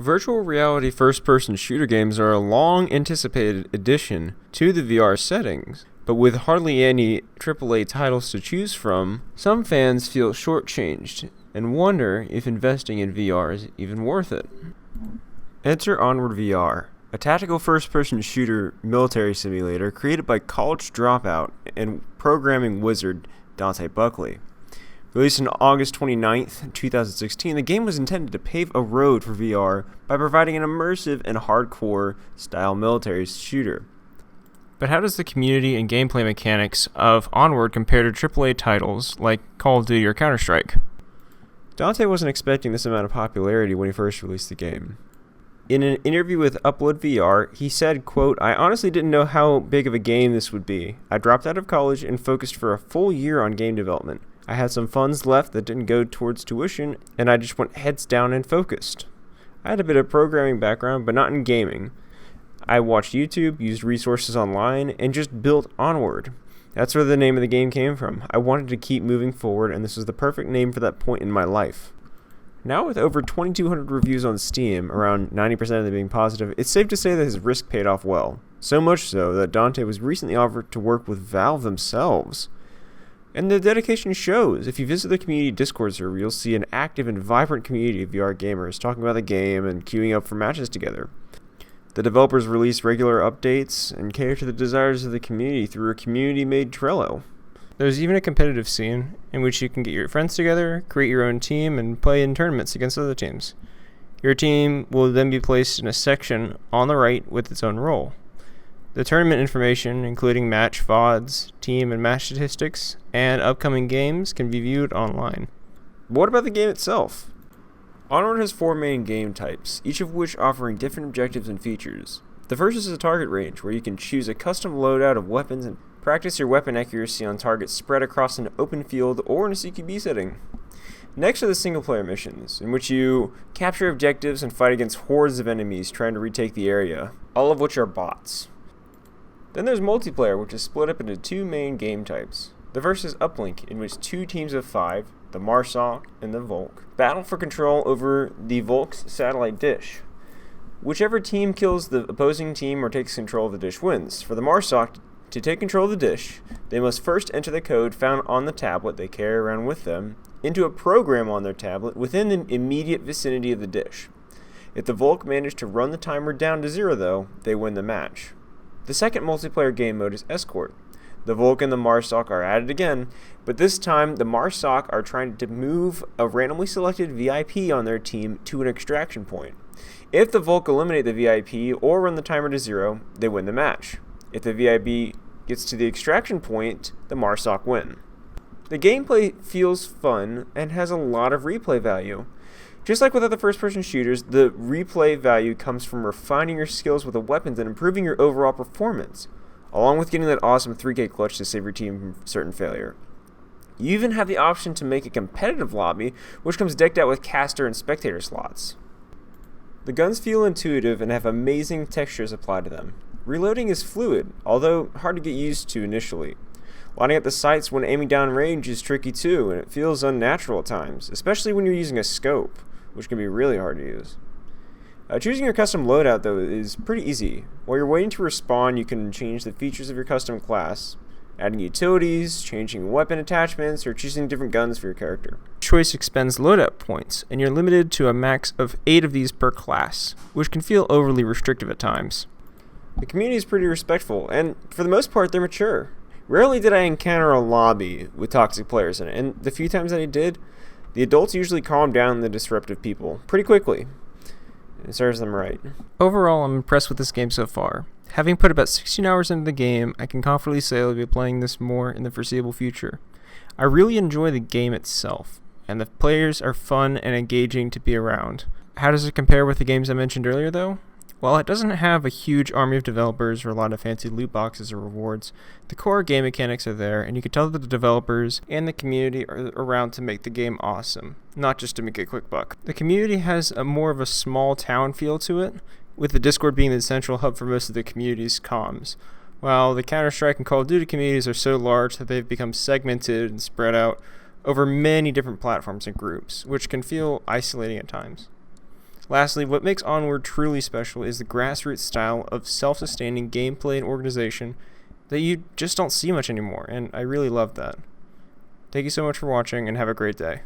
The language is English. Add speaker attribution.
Speaker 1: Virtual reality first-person shooter games are a long-anticipated addition to the VR settings, but with hardly any AAA titles to choose from, some fans feel shortchanged and wonder if investing in VR is even worth it. Enter OnwardVR, a tactical first-person shooter military simulator created by college dropout and programming wizard Dante Buckley. Released on August 29th, 2016, the game was intended to pave a road for VR by providing an immersive and hardcore style military shooter. But how does the community and gameplay mechanics of Onward compare to AAA titles like Call of Duty or Counter-Strike? Dante wasn't expecting this amount of popularity when he first released the game. In an interview with OnwardVR, he said, quote, "I honestly didn't know how big of a game this would be. I dropped out of college and focused for a full year on game development. I had some funds left that didn't go towards tuition, and I just went heads down and focused. I had a bit of programming background, but not in gaming. I watched YouTube, used resources online, and just built Onward. That's where the name of the game came from. I wanted to keep moving forward, and this was the perfect name for that point in my life." Now with over 2,200 reviews on Steam, around 90% of them being positive, it's safe to say that his risk paid off well. So much so that Dante was recently offered to work with Valve themselves. And the dedication shows. If you visit the community Discord server, you'll see an active and vibrant community of VR gamers talking about the game and queuing up for matches together. The developers release regular updates and cater to the desires of the community through a community-made Trello. There's even a competitive scene in which you can get your friends together, create your own team, and play in tournaments against other teams. Your team will then be placed in a section on the right with its own role. The tournament information, including match VODs, team and match statistics, and upcoming games, can be viewed online. But what about the game itself? Onward has 4 main game types, each of which offering different objectives and features. The first is a target range, where you can choose a custom loadout of weapons and practice your weapon accuracy on targets spread across an open field or in a CQB setting. Next are the single-player missions, in which you capture objectives and fight against hordes of enemies trying to retake the area, all of which are bots. Then there's multiplayer, which is split up into 2 main game types. The first is Uplink, in which 2 teams of 5, the Marsoc and the Volk, battle for control over the Volk's satellite dish. Whichever team kills the opposing team or takes control of the dish wins. For the Marsoc, to take control of the dish, they must first enter the code found on the tablet they carry around with them into a program on their tablet within the immediate vicinity of the dish. If the Volk manage to run the timer down to 0, though, they win the match. The second multiplayer game mode is Escort. The Volk and the Marsoc are at it again, but this time the Marsoc are trying to move a randomly selected VIP on their team to an extraction point. If the Volk eliminate the VIP or run the timer to 0, they win the match. If the VIP gets to the extraction point, the Marsoc win. The gameplay feels fun and has a lot of replay value. Just like with other first-person shooters, the replay value comes from refining your skills with the weapons and improving your overall performance, along with getting that awesome 3K clutch to save your team from certain failure. You even have the option to make a competitive lobby, which comes decked out with caster and spectator slots. The guns feel intuitive and have amazing textures applied to them. Reloading is fluid, although hard to get used to initially. Lining up the sights when aiming down range is tricky too, and it feels unnatural at times, especially when you're using a scope, which can be really hard to use. Choosing your custom loadout, though, is pretty easy. While you're waiting to respawn, you can change the features of your custom class, adding utilities, changing weapon attachments, or choosing different guns for your character. Choice expends loadout points, and you're limited to a max of 8 of these per class, which can feel overly restrictive at times. The community is pretty respectful, and for the most part, they're mature. Rarely did I encounter a lobby with toxic players in it, and the few times that I did, the adults usually calm down the disruptive people pretty quickly. It serves them right. Overall, I'm impressed with this game so far. Having put about 16 hours into the game, I can confidently say I'll be playing this more in the foreseeable future. I really enjoy the game itself, and the players are fun and engaging to be around. How does it compare with the games I mentioned earlier, though? While it doesn't have a huge army of developers or a lot of fancy loot boxes or rewards, the core game mechanics are there, and you can tell that the developers and the community are around to make the game awesome, not just to make a quick buck. The community has more of a small town feel to it, with the Discord being the central hub for most of the community's comms, while the Counter-Strike and Call of Duty communities are so large that they've become segmented and spread out over many different platforms and groups, which can feel isolating at times. Lastly, what makes Onward truly special is the grassroots style of self-sustaining gameplay and organization that you just don't see much anymore, and I really love that. Thank you so much for watching, and have a great day.